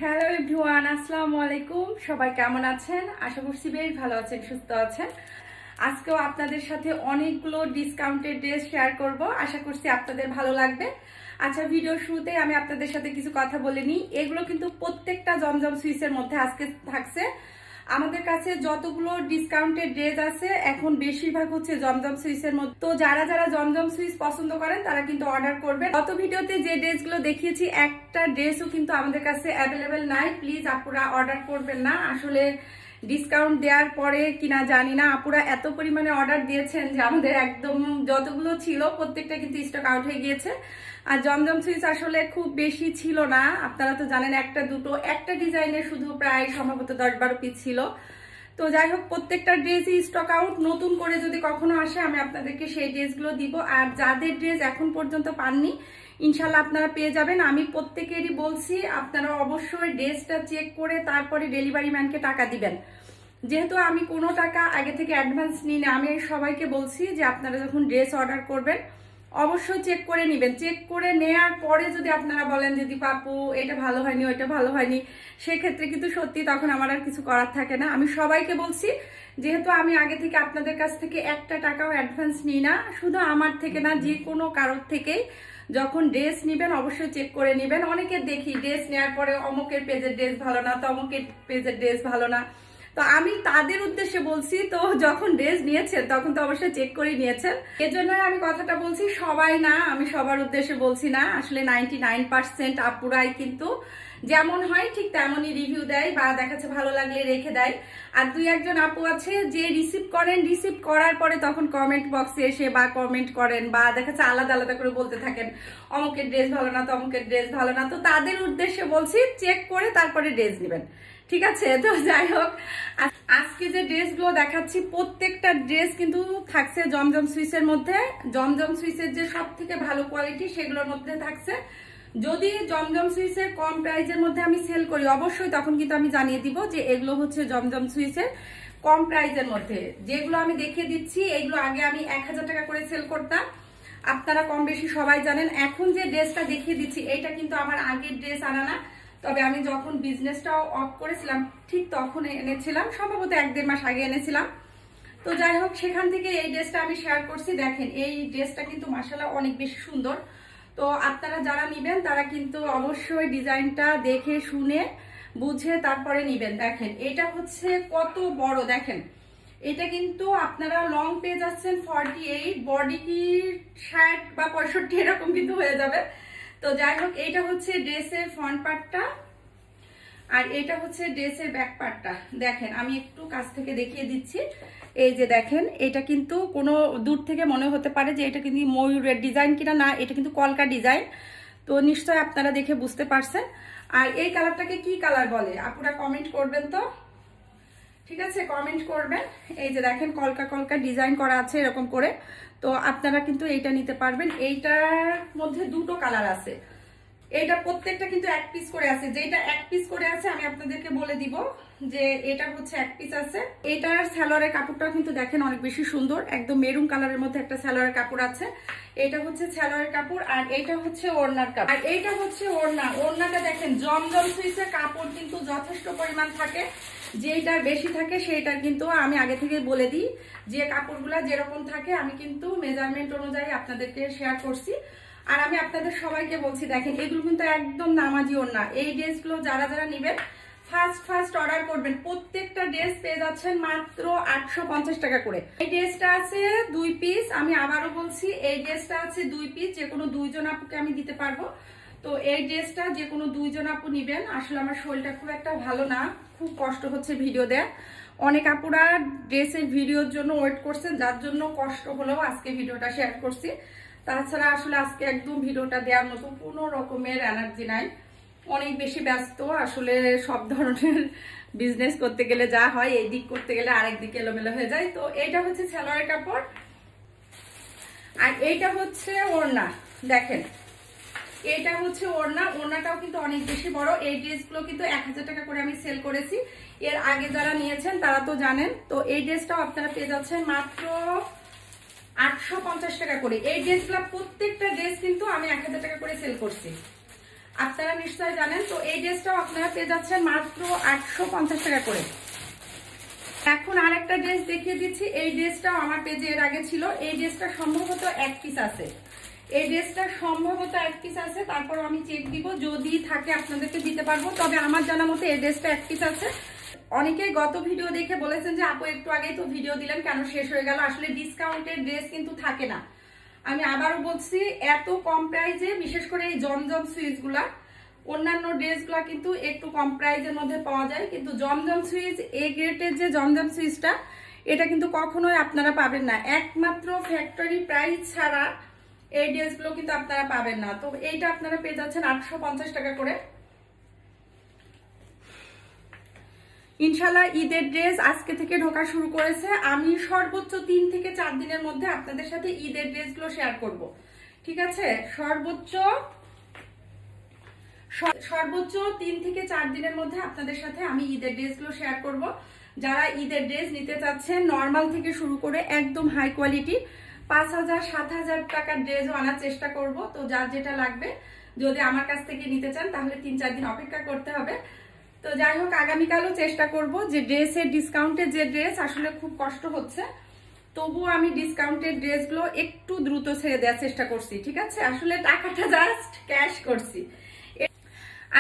Hello everyone, আসসালামু আলাইকুম। সবাই কেমন আছেন? আশা করছি বেশ ভালো আছেন, সুস্থ আছেন। আজকেও আপনাদের সাথে অনেকগুলো ডিসকাউন্টেড ড্রেস শেয়ার করব, আশা করছি আপনাদের ভালো লাগবে। আচ্ছা, ভিডিও শুরুতে আমি আপনাদের সাথে কিছু কথা বলে নিই। এগুলো কিন্তু প্রত্যেকটা জমজম সুইসের মধ্যে আজকে থাকছে। আমাদের কাছে যতগুলো ডিসকাউন্টেড ড্রেস আছে এখন বেশিরভাগ হচ্ছে জমজম সুইসের মধ্যে। তো যারা যারা জমজম সুইস পছন্দ করেন তারা কিন্তু অর্ডার করবেন। গত ভিডিওতে যে ড্রেসগুলো দেখিয়েছি একটা ড্রেসও কিন্তু আমাদের কাছে অ্যাভেলেবেল নাই। প্লিজ আপুরা অর্ডার করবেন না। আসলে ডিসকাউন্ট দেওয়ার পরে কিনা জানি না, আপুরা এত পরিমাণে অর্ডার দিয়েছেন যে আমাদের একদম যতগুলো ছিল প্রত্যেকটা কিন্তু স্টক আউট হয়ে গিয়েছে। আর জমজম সুইচ আসলে খুব বেশি ছিল না, আপনারা তো জানেন একটা দুটো একটা ডিজাইনের শুধু প্রায় সম্ভবত 10-12 পিস ছিল। তো যাই হোক, প্রত্যেকটা ড্রেসই স্টক আউট। নতুন করে যদি কখনো আসে আমি আপনাদেরকে সেই ড্রেসগুলো দিব। আর যাদের ড্রেস এখন পর্যন্ত পাননি ইনশাল্লাহ আপনারা পেয়ে যাবেন। আমি প্রত্যেকেরই বলছি আপনারা অবশ্যই ড্রেসটা চেক করে তারপরে ডেলিভারি ম্যানকে টাকা দিবেন। যেহেতু আমি কোনো টাকা আগে থেকে অ্যাডভান্স নিই না, আমি সবাইকে বলছি যে আপনারা যখন ড্রেস অর্ডার করবেন অবশ্যই চেক করে নেবেন। চেক করে নেওয়ার পরে যদি আপনারা বলেন যদি পাপু এটা ভালো হয়নি ওইটা ভালো হয়নি, সেক্ষেত্রে কিন্তু সত্যি তখন আমার আর কিছু করার থাকে না। আমি সবাইকে বলছি, যেহেতু আমি আগে থেকে আপনাদের কাছ থেকে একটা টাকাও অ্যাডভান্স নিই না, শুধু আমার থেকে না যে কোনো কারোর থেকেই যখন ড্রেস নেবেন অবশ্যই চেক করে নেবেন। অনেকে দেখি ড্রেস নেওয়ার পরে অমুকের পেজের ড্রেস ভালো না, তমুকের পেজের ড্রেস ভালো না। তো আমি তাদের উদ্দেশ্যে বলছি, তো যখন ড্রেস নিয়েছেন তখন তো অবশ্যই চেক করে নিয়েছেন। এজন্য আমি কথাটা বলছি, সবাই না, আমি সবার উদ্দেশ্যে বলছি না। আসলে 99% আপুরাই কিন্তু যেমন হয় ঠিক তেমনই রিভিউ দেয় বা দেখাচ্ছে ভালো লাগলে রেখে দেয়। আর 2-1 আপু আছে যে রিসিভ করেন, রিসিভ করার পরে তখন কমেন্ট বক্সে এসে বা কমেন্ট করেন বা দেখাচ্ছে আলাদা আলাদা করে বলতে থাকেন অমুকের ড্রেস ভালো না, তমুকের ড্রেস ভালো না। তো তাদের উদ্দেশ্যে বলছি চেক করে তারপরে ড্রেস নেবেন, ঠিক আছে? তো যাই হোক, আজকে যে ড্রেসগুলো দেখাচ্ছি প্রত্যেকটা ড্রেস কিন্তু থাকছে জমজম সুইসের মধ্যে। জমজম সুইসের যে সব থেকে ভালো কোয়ালিটি সেগুলোর মধ্যে থাকছে। যদি জমজম সুইসের কম প্রাইজের মধ্যে আমি সেল করি অবশ্যই তখন কিন্তু আমি জানিয়ে দিব যে এগুলো হচ্ছে জমজম সুইসের কম প্রাইজের মধ্যে। যেগুলো আমি দেখিয়ে দিচ্ছি এগুলো আগে আমি 1000 টাকা করে সেল করতাম, আপনারা কম বেশি সবাই জানেন। এখন যে ড্রেসটা দেখিয়ে দিচ্ছি এটা কিন্তু আমার আগের ড্রেস আনা না, তবে আমি যখন বিজনেসটাও অফ করেছিলাম ঠিক তখন এনেছিলাম, সম্ভবত 1-1.5 মাস আগে এনেছিলাম। তো যাই হোক, সেখান থেকে এই ড্রেসটা আমি শেয়ার করছি। দেখেন এই ড্রেসটা কিন্তু মাশাআল্লাহ অনেক বেশি সুন্দর। তো আপনারা যারা নিবেন তারা কিন্তু অবশ্যই ডিজাইনটা দেখে শুনে বুঝে তারপরে নিবেন। দেখেন এটা হচ্ছে কত বড়, দেখেন এটা কিন্তু আপনারা লং পেয়ে যাচ্ছেন 48, বডি কি 60 বা 65 এরকম কিন্তু হয়ে যাবে। তো যাই হোক, এইটা হচ্ছে ড্রেসের ফ্রন্ট পার্টটা আর এটা হচ্ছে ড্রেসের ব্যাক পার্টটা। দেখেন আমি একটু কাছ থেকে দেখিয়ে দিচ্ছি। এই যে দেখেন, এটা কিন্তু কোনো দূর থেকে মনে হতে পারে যে এটা কিন্তু ময়ূরের ডিজাইন কিনা, না, এটা কিন্তু কলকা ডিজাইন। তো নিশ্চয় আপনারা দেখে বুঝতে পারছেন। আর এই কালারটাকে কি কালার বলে আপুরা কমেন্ট করবেন তো, ঠিক আছে? কমেন্ট করবেন। এই যে দেখেন কলকা কলকা ডিজাইন করা আছে এরকম করে। তো আপনারা কিন্তু এইটা নিতে পারবেন। এইটার মধ্যে দুটো কালার আছে। এটা প্রত্যেকটা কিন্তু 1 পিস করে আছে। যেটা 1 পিস করে আছে আমি আপনাদেরকে বলে দিব যে এটা হচ্ছে 1 পিস আছে। এটার সালোয়ারের কাপড়টা কিন্তু দেখেন অনেক বেশি সুন্দর, একদম মেরুন কালারের মধ্যে একটা সালোয়ারের কাপড় আছে। এটা হচ্ছে সালোয়ারের কাপড় আর এটা হচ্ছে ওড়নার কাপড়। আর এইটা হচ্ছে ওড়না। ওড়নাটা দেখেন জমজম সুইসের কাপড় কিন্তু যথেষ্ট পরিমাণ থাকে, যেটার বেশি থাকে সেইটার কিন্তু আমি আগে থেকে বলে দিই যে কাপড়গুলা যেরকম থাকে আমি কিন্তু মেজারমেন্ট অনুযায়ী আপনাদেরকে শেয়ার করছি। আর আমি আপনাদের সবাইকে বলছি, দেখেন এগুলো কিন্তু একদম নামাজি ওড়না। এই ড্রেসগুলো যারা যারা নেবেন ফার্স্ট অর্ডার করবেন। প্রত্যেকটা ড্রেস পেয়ে যাচ্ছেন মাত্র 850 টাকা করে। এই ড্রেসটা আছে 2 পিস, আমি আবারও বলছি এই ড্রেসটা আছে 2 পিস, যে কোনো 2 জন আপুকে আমি দিতে পারবো। তো এই ড্রেসটা যে কোনো 2 জন আপু নিবেন। আসলে আমার শরীরটা খুব একটা ভালো না, খুব কষ্ট হচ্ছে ভিডিও দেয়া। অনেক আপুরা ড্রেসের ভিডিওর জন্য ওয়েট করছেন, যার জন্য কষ্ট হলেও আজকে ভিডিওটা শেয়ার করছি। তাছাড়া আসলে আজকে একদম ভিডিওটা দেওয়ার মতো কোনো রকমের এনার্জি নাই, অনেক বেশি ব্যস্ত। আসলে সব ধরনের বিজনেস করতে গেলে যা হয় এই দিক করতে গেলে আরেক দিকে এলোমেলো হয়ে যায়। তো এইটা হচ্ছে সালোয়ারের কাপড় আর এইটা হচ্ছে ওড়না। দেখেন এটা হচ্ছে ওড়না। ওড়নাটাও কিন্তু অনেক বেশি বড়। এই ড্রেসগুলো কিন্তু 1000 টাকা করে আমি সেল করেছি, এর আগে যারা নিয়েছেন তারা তো জানেন। তো এই ড্রেসটাও আপনারা পেয়ে যাচ্ছেন মাত্র 850 টাকা করে। এই ড্রেসগুলো প্রত্যেকটা ড্রেস কিন্তু আমি 1000 টাকা করে সেল করছি। আপনারা নিশ্চয়ই জানেন। তো এই ড্রেসটাও আপনারা পেয়ে যাচ্ছেন মাত্র 850 টাকা করে। এখন আর একটা ড্রেস দেখিয়ে দিচ্ছি। এই ড্রেসটাও আমার পেজে এর আগে ছিল। এই ড্রেসটা সম্ভবত এক পিস আছে, এই ড্রেসটা সম্ভবত এক পিস আছে, তারপর আমি চেক দিব, যদি থাকে আপনাদেরকে দিতে পারবো। তবে আমার জানা মতে এই ড্রেসটা এক পিস আছে। অনেকেই গত ভিডিও দেখে বলেছেন যে আপু একটু আগেই তো ভিডিও দিলেন, কেন শেষ হয়ে গেল? আসলে ডিসকাউন্টের ড্রেস কিন্তু থাকে না। আমি আবারও বলছি, এত কম প্রাইজে, বিশেষ করে এই জমজম সুইচগুলা, অন্যান্য ড্রেসগুলা কিন্তু একটু কম প্রাইজের মধ্যে পাওয়া যায়, কিন্তু জমজম সুইচ, এ গ্রেডের যে জমজম সুইচটা, এটা কিন্তু কখনোই আপনারা পাবেন না। একমাত্র ফ্যাক্টরি প্রাইস ছাড়া এই ড্রেসগুলো কিন্তু আপনারা পাবেন না। তো এইটা আপনারা পেয়ে যাচ্ছেন 850 টাকা করে। ইনশাল্লাহ ঈদের ড্রেস আজকে থেকে ঢোকা শুরু করেছে। আমি সর্বোচ্চ 3 থেকে 4 দিনের মধ্যে আপনাদের সাথে ঈদের ড্রেসগুলো শেয়ার করব, ঠিক আছে? সর্বোচ্চ 3 থেকে 4 দিনের মধ্যে আপনাদের সাথে আমি ঈদের ড্রেসগুলো শেয়ার করব। যারা ঈদের ড্রেস নিতে চাচ্ছেন, নর্মাল থেকে শুরু করে একদম হাই কোয়ালিটি 5000-7000 টাকার ড্রেসও আনার চেষ্টা করব। তো যার যেটা লাগবে, যদি আমার কাছ থেকে নিতে চান তাহলে 3-4 দিন অপেক্ষা করতে হবে। তো যাই হোক, আগামীকালও চেষ্টা করব যে ড্রেসের ডিসকাউন্টের যে ড্রেস, আসলে খুব কষ্ট হচ্ছে, তবুও আমি ডিসকাউন্টের ড্রেসগুলো একটু দ্রুত ছেড়ে দেওয়ার চেষ্টা করছি, ঠিক আছে? আসলে টাকাটা জাস্ট ক্যাশ করছি।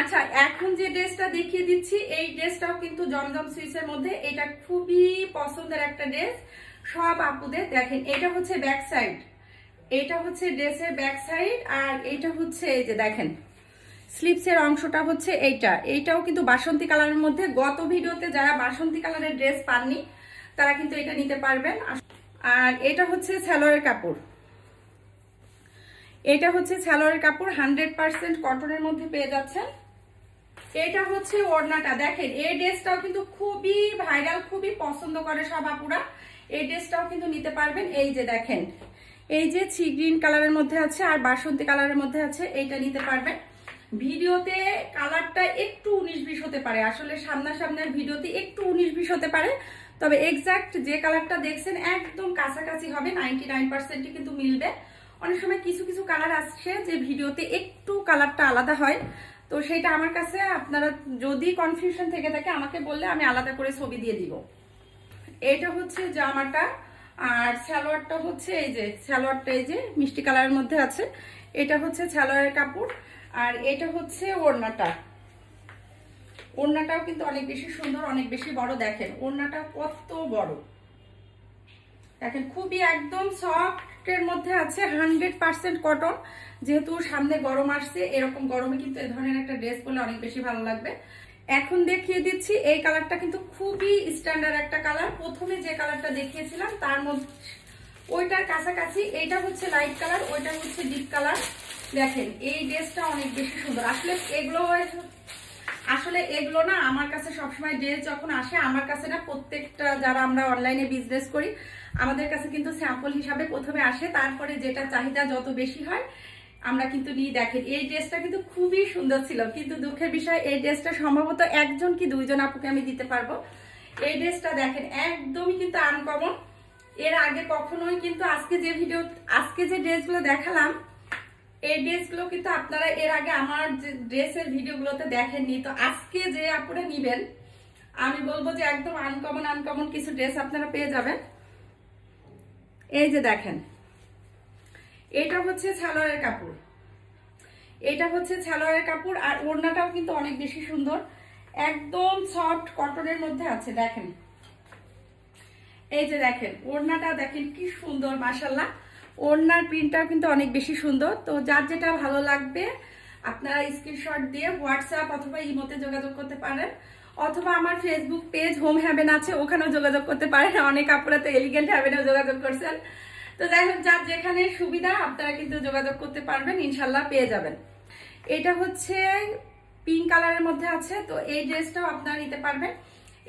আচ্ছা, এখন যে ড্রেসটা দেখিয়ে দিচ্ছি, এই ড্রেসটাও কিন্তু জমজম সুইচের মধ্যে। এটা খুবই পছন্দের একটা ড্রেস সব আপুদের। দেখেন, এটা হচ্ছে ব্যাক সাইড, এটা হচ্ছে ড্রেসের ব্যাক সাইড, আর এইটা হচ্ছে এই যে দেখেন স্লিপসের অংশটা হচ্ছে এইটাও কিন্তু বাসন্তী কালারের মধ্যে। গত ভিডিওতে যারা বাসন্তী কালারের ড্রেস পাননি তারা কিন্তু এটা নিতে পারবেন। আর এটা হচ্ছে সালোয়ারের কাপড়, এটা হচ্ছে সালোয়ারের কাপড় 100% কটনের মধ্যে পেয়ে যাচ্ছেন। এটা হচ্ছে ওড়নাটা। দেখেন, এই ড্রেসটাও কিন্তু খুবই ভাইরাল, খুবই পছন্দ করে সব আপুরা। এই ড্রেসটাও কিন্তু নিতে পারবেন। এই যে দেখেন, এই যে সি গ্রিন কালারের মধ্যে আছে আর বাসন্তী কালারের মধ্যে আছে, এইটা নিতে পারবেন। ভিডিওতে কালারটা একটু 19-20 হতে পারে, আসলে সামনাসামনের ভিডিওতে একটু 19-20 হতে পারে, তবে এক্সাক্ট যে কালারটা দেখছেন একদম কাছাকাছি হবে, 99% কিন্তু মিলবে। অনেক সময় কিছু কিছু কালার আসছে যে ভিডিওতে একটু কালারটা আলাদা হয়, তো সেটা আমার কাছে, আপনারা যদি কনফিউশন থেকে থাকে আমাকে বললে আমি আলাদা করে ছবি দিয়ে দিব। এটা হচ্ছে জামাটা, আর সালোয়ারটা হচ্ছে এই যে সালোয়ারটা এই যে মিষ্টি কালারের মধ্যে আছে, এটা হচ্ছে সালোয়ারের কাপড়। আর এটা হচ্ছে ওড়নাটা, ওড়নাটাও কিন্তু অনেক বেশি সুন্দর, অনেক বেশি বড়। দেখেন ওড়নাটা কত বড়, দেখেন খুবই একদম সফটের মধ্যে আছে, 100% কটন। যেহেতু সামনে গরম আসছে, এরকম গরমে কিন্তু এই ধরনের একটা ড্রেস পরলে অনেক বেশি ভালো লাগবে। এখন দেখিয়ে দিচ্ছি এই কালারটা কিন্তু খুবই স্ট্যান্ডার্ড একটা কালার। প্রথমে যে কালারটা দেখিয়েছিলাম তার মধ্যে ওইটার কাছাকাছি, এইটা হচ্ছে লাইট কালার, ওইটা হচ্ছে ডিপ কালার। দেখেন এই ড্রেসটা অনেক বেশি সুন্দর। আসলে এগুলো না আমার কাছে সবসময় ড্রেস যখন আসে, আমার কাছে না প্রত্যেকটা যারা আমরা অনলাইনে বিজনেস করি আমাদের কাছে কিন্তু স্যাম্পল হিসাবে প্রথমে আসে, তারপরে যেটা চাহিদা যত বেশি হয় আমরা কিন্তু নিয়ে। দেখেন এই ড্রেসটা কিন্তু খুবই সুন্দর ছিল, কিন্তু দুঃখের বিষয় এই ড্রেসটা সম্ভবত 1 কি 2 জন আপুকে আমি দিতে পারবো। এই ড্রেসটা দেখেন একদমই কিন্তু আনকমন, এর আগে কখনোই কিন্তু আজকে যে ড্রেসগুলো দেখালাম এই ড্রেসগুলো কিন্তু আপনারা এর আগে আমার যে ড্রেসের ভিডিওগুলোতে দেখেননি। তো আজকে যে আপুরা নিবেন, আমি বলবো যে একদম আনকমন কিছু ড্রেস আপনারা পেয়ে যাবেন। এই যে দেখেন, এটা হচ্ছে সালোয়ারের কাপড়, এটা হচ্ছে সালোয়ারের কাপড়, আর ওড়নাটাও কিন্তু অনেক বেশি সুন্দর, একদম সফট কটনের মধ্যে আছে। দেখেন এই যে দেখেন ওড়নাটা, দেখেন কি সুন্দর, মাশাআল্লাহ। ওড়নার প্রিন্টটাও কিন্তু অনেক বেশি সুন্দর। তো যার যেটা ভালো লাগবে আপনারা স্ক্রিনশট দিয়ে হোয়াটসঅ্যাপ অথবা ইমোতে যোগাযোগ করতে পারেন, অথবা আমার ফেসবুক পেজ হোম হ্যাভেন আছে, ওখানেও যোগাযোগ করতে পারেন। অনেক আপুরা তো এলিগেন্ট হ্যাভেনেও যোগাযোগ করছেন। তো যাই হোক, যার যেখানে সুবিধা আপনারা কিন্তু যোগাযোগ করতে পারবেন, ইনশাল্লাহ পেয়ে যাবেন। এটা হচ্ছে পিঙ্ক কালারের মধ্যে আছে, তো এই ড্রেসটাও আপনারা নিতে পারবেন।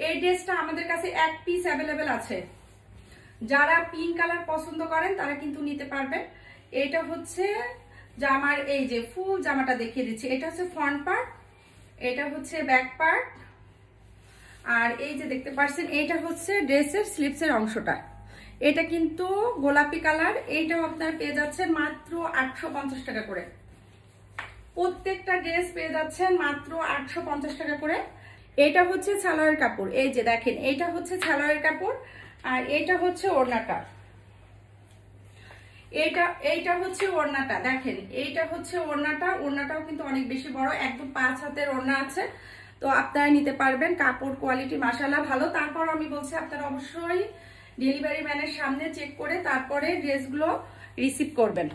এই ড্রেসটা আমাদের কাছে 1 পিস অ্যাভেলেবেল আছে, যারা পিঙ্ক কালার পছন্দ করেন তারা কিন্তু নিতে পারবেন। এটা হচ্ছে জামার, এই যে ফুল জামাটা দেখিয়ে দিচ্ছি, এটা হচ্ছে ফ্রন্ট পার্ট, এটা হচ্ছে ব্যাক পার্ট, আর এই যে দেখতে পাচ্ছেন এটা হচ্ছে ড্রেসের স্লিপসের অংশটা। এটা কিন্তু গোলাপি কালার, এইটাও আপনারা পেয়ে যাচ্ছেন মাত্র 850 টাকা করে। প্রত্যেকটা ড্রেস পেয়ে যাচ্ছেন মাত্র 850 টাকা করে। এটা হচ্ছে সালোয়ার কাপড়, এই যে দেখেন এটা হচ্ছে সালোয়ার কাপড়, আর এটা হচ্ছে ওড়নাটা। এইটা হচ্ছে ওড়নাটা, দেখেন এইটা হচ্ছে ওড়নাটা। ওড়নাটাও কিন্তু অনেক বেশি বড়, একদম 5 হাতের ওড়না আছে। তো আপনারা নিতে পারবেন, কাপড় কোয়ালিটি মাশাআল্লাহ ভালো। তারপর আমি বলছি আপনারা অবশ্যই ডেলিভারি ম্যানের সামনে চেক করে তারপরে ড্রেসগুলো রিসিভ করবেন।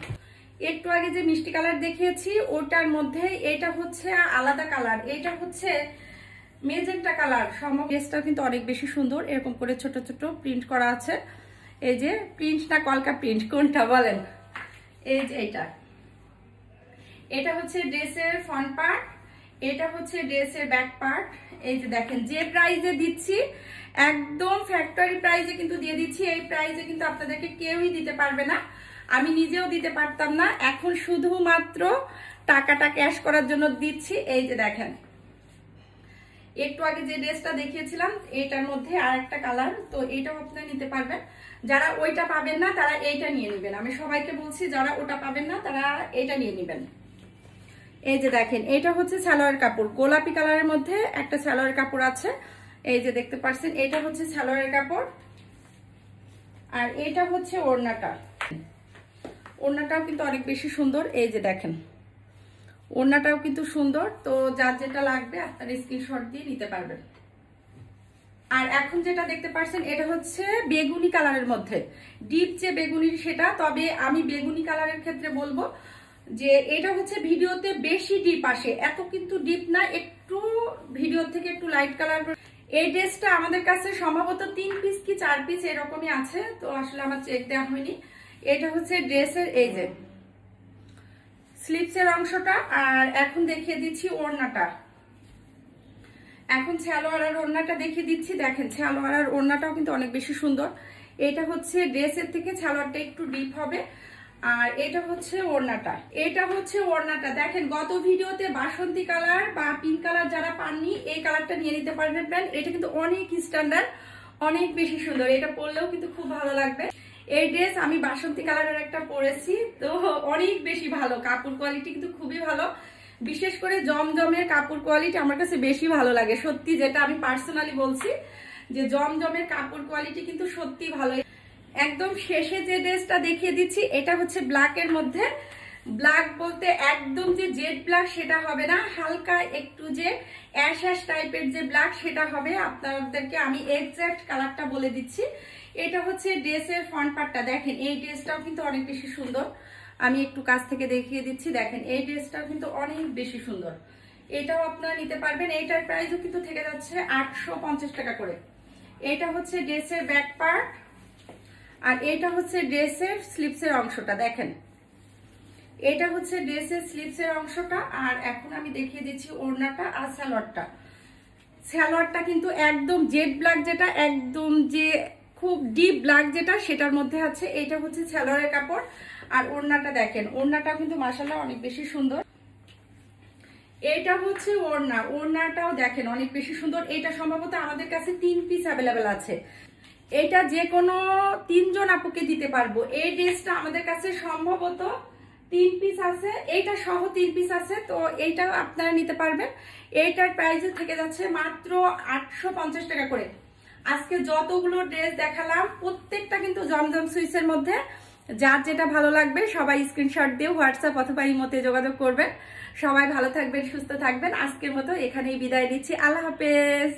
একটু আগে যে মিষ্টি কালার দেখিয়েছি ওটার মধ্যে এটা হচ্ছে আলাদা কালার, এটা হচ্ছে মেজেন্টা কালার। ড্রেসটাও কিন্তু অনেক বেশি সুন্দর, এরকম করে ছোট ছোট প্রিন্ট করা আছে। এই যে প্রিন্ট না কলকা প্রিন্ট কোনটা বলেন, এই যে এটা হচ্ছে ড্রেসের ফ্রন্ট পার্ট, এটা হচ্ছে ড্রেসের ব্যাক পার্ট। এই যে দেখেন যে প্রাইজে দিচ্ছি একদম ফ্যাক্টরি প্রাইজে কিন্তু দিয়ে দিচ্ছি। এই প্রাইজে কিন্তু আপনাদেরকে কেউই দিতে পারবে না, আমি নিজেও দিতে পারতাম না। এখন শুধুমাত্র টাকাটা ক্যাশ করার জন্য দিচ্ছি। এই যে দেখেন একটু আগে যে ড্রেসটা দেখিয়েছিলাম এটার মধ্যে আর একটা কালার, তো এটাও আপনারা নিতে পারবেন। যারা ওইটা পাবেন না তারা এইটা নিয়ে নেবেন। আমি সবাইকে বলছি যারা ওটা পাবেন না তারা এটা নিয়ে নেবেন। এই যে দেখেন এটা হচ্ছে সালোয়ার কাপড়, গোলাপি কালারের মধ্যে একটা সালোয়ার কাপড় আছে। এই যে দেখতে পাচ্ছেন এটা হচ্ছে সালোয়ার কাপড়, আর এটা হচ্ছে ওড়নাটা। ওড়নাটাও কিন্তু অনেক বেশি সুন্দর, এই যে দেখেন ওড়নাটাও কিন্তু সুন্দর। তো যার যেটা লাগবে আপনারা স্ক্রিনশট দিয়ে নিতে পারবেন। আর এখন যেটা দেখতে পাচ্ছেন এটা হচ্ছে বেগুনি কালারের মধ্যে, ডিপ যে বেগুনি সেটা। তবে আমি বেগুনি কালারের ক্ষেত্রে বলবো যে এটা হচ্ছে ভিডিওতে বেশি ডিপ আসে, এত কিন্তু ডিপ না, একটু ভিডিও থেকে একটু লাইট কালার। এই ড্রেসটা আমাদের কাছে সম্ভবত 3 পিস কি 4 পিস এরকমই আছে, তো আসলে আমার চেক দেওয়া হয়নি। এটা হচ্ছে ড্রেসের এই যে স্লিপসের অংশটা, আর এখন দেখিয়ে দিচ্ছি ওড়নাটা। এখন সালোয়ার আর ওড়নাটা দেখিয়ে দিচ্ছি। দেখেন সালোয়ার আর ওড়নাটাও কিন্তু অনেক বেশি সুন্দর। এটা হচ্ছে ড্রেসের থেকে সালোয়ারটা একটু ডিপ হবে, আর এটা হচ্ছে ওড়নাটা। এটা হচ্ছে ওড়নাটা, দেখেন গত ভিডিওতে বাসন্তী কালার বা পিঙ্ক কালার যারা পাননি এই কালারটা নিয়ে নিতে পারবেন। এটা কিন্তু অনেক স্ট্যান্ডার্ড, অনেক বেশি সুন্দর, এটা পরলেও কিন্তু খুব ভালো লাগবে। এই ড্রেস আমি বাসন্তী কালারের একটা পরেছি, তো অনেক বেশি ভালো, কাপড় কোয়ালিটি কিন্তু খুবই ভালো। বিশেষ করে জমজমের কাপড় কোয়ালিটি আমার কাছে বেশি ভালো লাগে সত্যি, যেটা আমি পার্সোনালি বলছি যে জমজমের কাপড় কোয়ালিটি কিন্তু সত্যি ভালো। একদম শেষে যে ড্রেসটা দেখিয়ে দিচ্ছি এটা হচ্ছে ব্ল্যাকের মধ্যে। ব্ল্যাক বলতে একদম যে জেড ব্ল্যাক সেটা হবে না, হালকা একটু যে অ্যাশ অ্যাশ টাইপের যে ব্ল্যাক সেটা হবে। আপনাদেরকে আমি এক্সাক্ট কালারটা বলে দিচ্ছি। এটা হচ্ছে ড্রেসের ফ্রন্ট পার্টটা, দেখেন এই ড্রেসটাও কিন্তু অনেক বেশি সুন্দর। আমি একটু কাছ থেকে দেখিয়ে দিচ্ছি, দেখেন এই ড্রেসটাও কিন্তু অনেক বেশি সুন্দর, এটাও আপনারা নিতে পারবেন। এইটার প্রাইসও কিন্তু থেকে যাচ্ছে 850 টাকা করে। এটা হচ্ছে ড্রেসের ব্যাক পার্ট, আর এটা হচ্ছে ড্রেসের স্লিপসের অংশটা। দেখেন এটা হচ্ছে ড্রেসের স্লিপসের অংশটা, আর এখন আমি দেখিয়ে দিচ্ছি ওড়নাটা আর সালোয়ারটা। সালোয়ারটা কিন্তু একদম জেড ব্ল্যাক, যেটা একদম যে খুব ডিপ ব্ল্যাক যেটা সেটার মধ্যে আছে। এটা হচ্ছে সালোয়ারের কাপড়, আর ওড়নাটা দেখেন ওড়নাটা কিন্তু মাশাআল্লাহ অনেক বেশি সুন্দর। এটা হচ্ছে ওড়না, ওড়নাটাও দেখেন অনেক বেশি সুন্দর। এটা সম্ভবত আমাদের কাছে 3 পিস অ্যাভেলেবেল আছে, এটা যে কোনো 3 জন আপুকে দিতে পারবো। এই ড্রেসটা আমাদের কাছে সম্ভবত 3 পিস আছে, এইটা সহ 3 পিস আছে, তো এইটা আপনারা নিতে পারবেন। এইটার প্রাইস থেকে যাচ্ছে মাত্র 850 টাকা করে। আজকে যতগুলো ড্রেস দেখালাম প্রত্যেকটা কিন্তু জমজম সুইসের মধ্যে। যার যেটা ভালো লাগবে সবাই স্ক্রিনশট দিয়ে হোয়াটসঅ্যাপ অথবা ইমোতে যোগাযোগ করবেন। সবাই ভালো থাকবেন, সুস্থ থাকবেন। আজকের মতো এখানেই বিদায় নিচ্ছি, আল্লাহ হাফেজ।